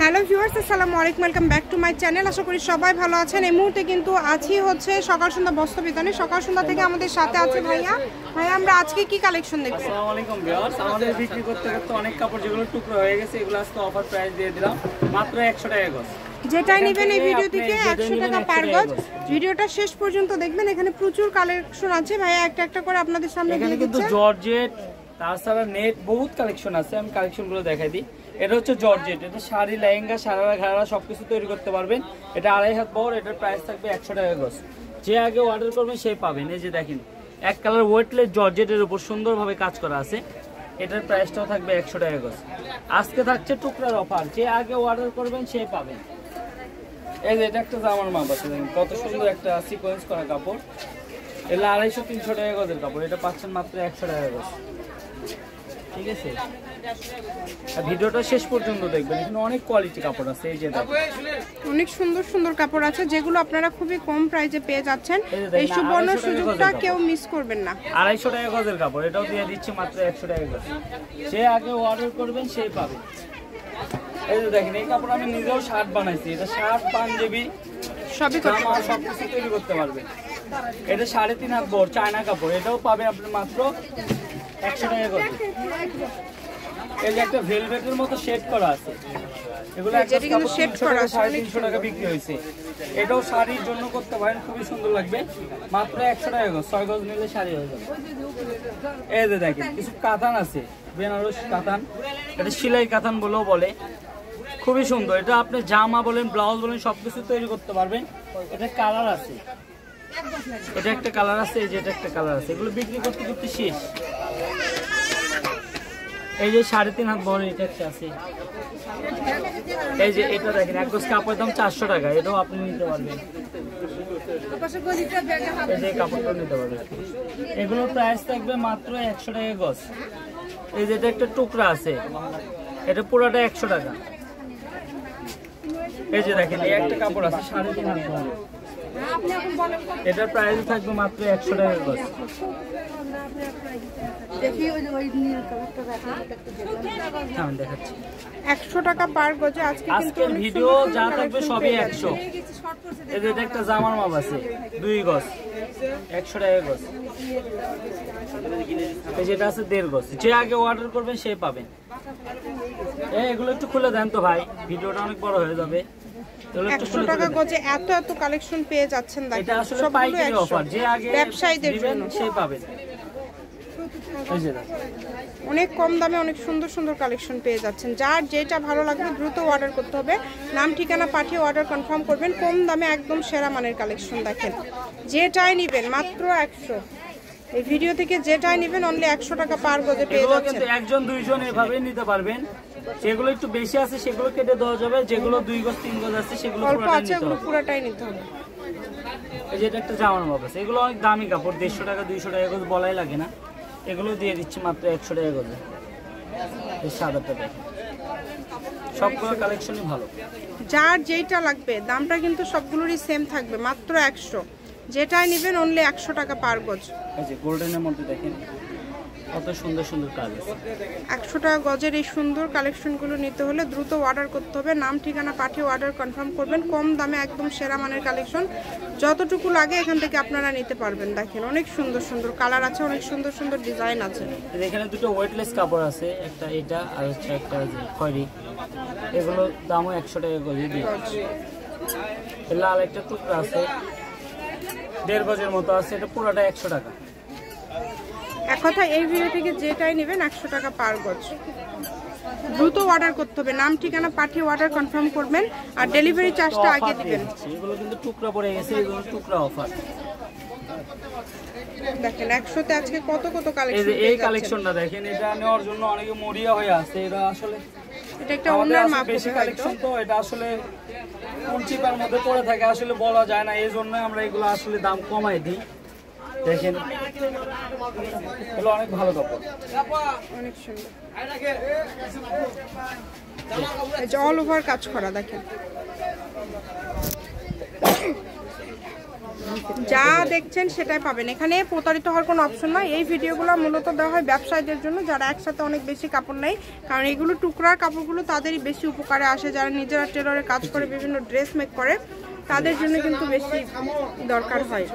Hello viewers, আসসালামু আলাইকুম, welcome back to my channel. আশা করি সবাই ভালো আছেন। এই মুহূর্তে কিন্তু আছি হচ্ছে সকাল সন্ধ্যা বস্ত্র বিতানে। সকাল সন্ধ্যা থেকে আমাদের সাথে আছে ভাইয়া। আমরা আজকে কি কালেকশন দেখব? আসসালামু আলাইকুম ভিউয়ার্স, আমাদের বিক্রি করতে করতে অনেক কাপড় যেগুলো টুকরো হয়ে গেছে এগুলো আজকে অফার প্রাইস দিয়ে দিলাম মাত্র 100 টাকা গজ। যেটাই নেবেন এই ভিডিও থেকে 100 টাকা পার গজ। ভিডিওটা শেষ পর্যন্ত দেখবেন, এখানে প্রচুর কালেকশন আছে। ভাইয়া একটা একটা করে আপনাদের সামনে এখানে কিন্তু জর্জেট তাছাড়া নেট বহুত কালেকশন আছে, আমি কালেকশনগুলো দেখাই দিই। এটা হচ্ছে জর্জেট, এটা শাড়ি লেহেঙ্গা সারারা ঘাড়া সবকিছু তৈরি করতে পারবেন। এটা 2.5 হাত বড়, এটার প্রাইস থাকবে 100 টাকা গজ। যে আগে অর্ডার করবেন সেই পাবেন। এই যে দেখেন এক কালার ওয়েটলেস জর্জেটের উপর সুন্দরভাবে কাজ করা আছে, এটার প্রাইসটাও থাকবে 100 টাকা গজ। আজকে থাকছে টুকরার অফার, যে আগে অর্ডার করবেন সেই পাবেন। এই যে এটা একটা জামার মাপ আছে, দেখেন কত সুন্দর একটা সিকোয়েন্স করা কাপড়। এটা 250-300 টাকা গজের কাপড়, এটা পাচ্ছেন মাত্র 100 টাকা গজ। ঠিক আছে, ভিডিওটা শেষ পর্যন্ত দেখবেন, এখানে অনেক কোয়ালিটি কাপড় আছে। এই যে অনেক সুন্দর সুন্দর কাপড় আছে যেগুলো আপনারা খুবই কম প্রাইসে পেয়ে যাচ্ছেন। এই সুবর্ণ সুযোগটা কেউ মিস করবেন না। 250 টাকা গজের কাপড়, এটাও দিয়ে দিচ্ছি মাত্র 100 টাকা গজ। যে আগে অর্ডার করবেন সেই পাবেন। এই যে দেখেন এই কাপড় আমি নিজেও শার্ট বানাইছি, এটা শার্ট পাঞ্জাবি সবই সবকিছু তৈরি করতে পারবেন। এটা 3.5 হাত বড় চায়না কাপড়, এটাও পাবেন আপনি মাত্র 100 টাকা গজ। এই যে একটা ভেলভেটের মতো শেড করা আছে, এগুলো একটা কাপড় 350 টাকা বিক্রি হয়েছে। এটাও শাড়ির জন্য করতে পারেন, খুবই সুন্দর লাগবে, মাত্র 100 টাকা গজ। 6 গজ নিলে শাড়ি হয়ে যাবে। এই যে দেখেন কিছু কাতান আছে, বেনারস কাতান, এটা সেলাই কাতান বলেও বলে, খুবই সুন্দর। এটা আপনি জামা বলেন ব্লাউজ বলেন সবকিছু তৈরি করতে পারবেন। এটা কালার আছে, এটা একটা কালার আছে, এই যে এটা একটা কালার আছে, এগুলো বিক্রি করতে করতে শেষ। এই যে 3.5 হাত বড় এটা একটা আছে। এই যে এটা দেখেন এক গজ কাপড়ের দাম 400 টাকা, এটাও আপনি নিতে পারবেন। এই যে কাপড়টা নিতে পারবেন, এগুলোর প্রাইস থাকবে মাত্র 100 টাকা গজ। এই যে এটা একটা টুকরা আছে, এটা পুরোটা 100 টাকা। এই যে দেখেন এই একটা কাপড় আছে 3.5 হাত বড়, এটার প্রাইস থাকবে মাত্র 100 টাকা গজ। দেখাচ্ছি 100 টাকা পার গজে। আজকের ভিডিও যা থাকবে সবই 100। এই যে এটা একটা জামার মাপ আছে 2 গজ, 100 টাকা গজ। এই যেটা আছে 1.5 গজ, যে আগে অর্ডার করবেন সেই পাবেন। এগুলো একটু খুলে দেন তো ভাই, ভিডিওটা অনেক বড় হয়ে যাবে। 100 টাকা গজে এত এত কালেকশন পেয়ে যাচ্ছেন। এটা আসলে পাইকারি অফার, যে আগে ব্যবসায়ীদের জন্য সেই পাবেন। অনেক কম দামে অনেক সুন্দর সুন্দর কালেকশন পেয়ে যাচ্ছেন। যার যেটা ভালো লাগবে দ্রুত অর্ডার করতে হবে, নাম ঠিকানা পাঠিয়ে অর্ডার কনফার্ম করবেন। কম দামে একদম সেরা মানের কালেকশন। দেখেন যেটাই নেবেন মাত্র 100। এই ভিডিও থেকে যেটাই নেবেন অনলি 100 টাকা পার গজে পেয়ে যাচ্ছেন। একজন দুইজন এভাবে নিতে পারবেন। যেগুলো একটু বেশি আছে সেগুলো কেটে দেওয়া যাবে, যেগুলো 2 গজ 3 গজ আছে সেগুলো অল্প আছে ওগুলো পুরোটাই নিতে হবে। এই যে এটা একটা জামার মাপ আছে, এগুলো অনেক দামি কাপড়, 150 টাকা 200 টাকা গজ বলাই লাগে না, এগুলো দিয়ে দিচ্ছি মাত্র 100 টাকা গজে। এই সাদাটা দেখেন, সবগুলো কালেকশনই ভালো। যার যেটা লাগবে দামটা কিন্তু সবগুলোরই সেম থাকবে, মাত্র 100। যেটাই নেবেন অনলি 100 টাকা পার গজ। এই যে গোল্ডেনের মধ্যে দেখেন কত সুন্দর সুন্দর কাজ আছে। 100 টাকা গজের এই সুন্দর কালেকশনগুলো নিতে হলে দ্রুত অর্ডার করতে হবে, নাম ঠিকানা পাঠিয়ে অর্ডার কনফার্ম করবেন। কম দামে একদম সেরা মানের কালেকশন, যতটুকু লাগে এখান থেকে আপনারা নিতে পারবেন। দেখেন অনেক সুন্দর সুন্দর কালার আছে, অনেক সুন্দর সুন্দর ডিজাইন আছে। এখানে দুটো ওয়েটলেস কাপড় আছে, একটা এটা আর হচ্ছে একটা খয়েরি, এগুলো দামও 100 টাকা গজে দিচ্ছি। লাল একটা টুকরা আছে 1.5 গজের মতো আছে, এটা পুরোটা 100 টাকা। এক কথা এই ভিডিও থেকে যেটাই নেবেন 100 টাকা পার গজ। দ্রুত অর্ডার করতে হবে, নাম ঠিকানা পাঠিয়ে অর্ডার কনফার্ম করবেন আর ডেলিভারি চার্জটা আগে দিবেন। এগুলো কিন্তু টুকরা পড়ে গেছে, এগুলো টুকরা অফার। দেখেন 100 তে আজকে কত কত কালেকশন। এই কালেকশনটা দেখেন, এটা নেওয়ার জন্য অনেকে মরিয়া হয়ে আছে। এটা আসলে এটা একটা ওনার মাপ বেশি কালেকশন, তো এটা আসলে কোন চিপার মধ্যে পড়ে থাকে আসলে বলা যায় না, এই জন্য আমরা এগুলো আসলে দাম কমাই দিই। দেখেন এগুলো অনেক ভালো কাপড়, অনেক সুন্দর। এই যে অল ওভার কাজ করা দেখেন। যা দেখছেন সেটাই পাবেন, এখানে প্রতারিত হওয়ার কোনো অপশন নয়। এই ভিডিওগুলো মূলত দেওয়া হয় ব্যবসায়ীদের জন্য, যারা একসাথে অনেক বেশি কাপড় নেয়, কারণ এগুলো টুকরার কাপড়গুলো তাদেরই বেশি উপকারে আসে, যারা নিজেরা টেলরে কাজ করে বিভিন্ন ড্রেস মেক করে তাদের জন্য কিন্তু বেশি দরকার হয়।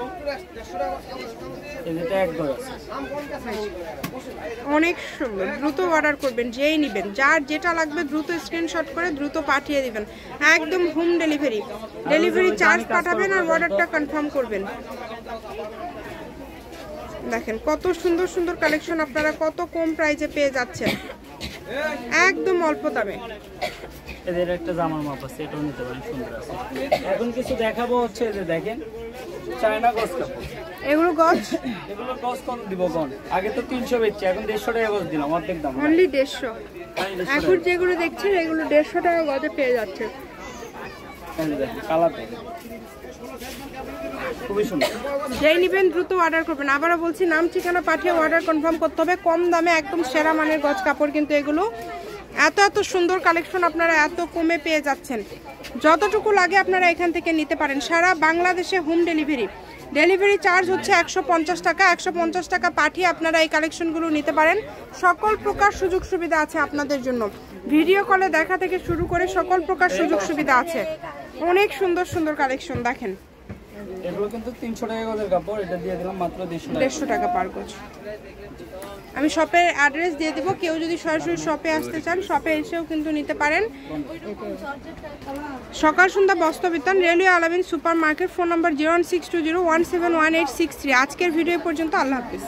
অনেক সুন্দর, দ্রুত অর্ডার করবেন, যেই নেবেন, যার যেটা লাগবে দ্রুত স্ক্রিনশট করে দ্রুত পাঠিয়ে দিবেন, একদম হোম ডেলিভারি, ডেলিভারি চার্জ পাঠাবেন আর অর্ডারটা কনফার্ম করবেন। দেখেন কত সুন্দর সুন্দর কালেকশন আপনারা কত কম প্রাইসে পেয়ে যাচ্ছেন, একদম অল্প দামে। এদের একটা জামার মাপ আছে, এটাও নিতে পারেন, সুন্দর আছে। এখন কিছু দেখাবো হচ্ছে যে দেখেন চায়না গজ কাপড়, এগুলো গজ, এগুলো গজ কম দিব কোন, আগে তো 300 বেচছি, এখন 150 টাকা গজ দিলাম, অর্ধেক দাম, অনলি 150। এখন যেগুলো দেখছেন এগুলো 150 টাকা গজে পেয়ে যাচ্ছে। কালার খুবই সুন্দর, যেই নেবেন দ্রুত অর্ডার করবেন। আবারও বলছি, নাম ঠিকানা পাঠিয়ে অর্ডার কনফার্ম করতে হবে। কম দামে একদম সেরা মানের গজ কাপড়, কিন্তু এগুলো এত এত সুন্দর কালেকশন আপনারা এত কমে পেয়ে যাচ্ছেন। যতটুকু লাগে আপনারা এখান থেকে নিতে পারেন। সারা বাংলাদেশে হোম ডেলিভারি, ডেলিভারি চার্জ হচ্ছে 150 টাকা। 150 টাকা পাঠিয়ে আপনারা এই কালেকশনগুলো নিতে পারেন। সকল প্রকার সুযোগ সুবিধা আছে আপনাদের জন্য, ভিডিও কলে দেখা থেকে শুরু করে সকল প্রকার সুযোগ সুবিধা আছে। অনেক সুন্দর সুন্দর কালেকশন দেখেন। এগুলো কিন্তু 300 টাকা গজের কাপড়, এটা দিয়ে দিলাম মাত্র 150 টাকা পার গজ। আমি শপের অ্যাড্রেস দিয়ে দিব, কেউ যদি সরাসরি শপে আসতে চান শপে এসেও কিন্তু নিতে পারেন। সকাল সন্ধ্যা বস্ত্র বিতান, রেলওয়ে আলামিন সুপার মার্কেট, ফোন নাম্বার 01620171863। আজকের ভিডিও পর্যন্ত, আল্লাহ হাফিজ।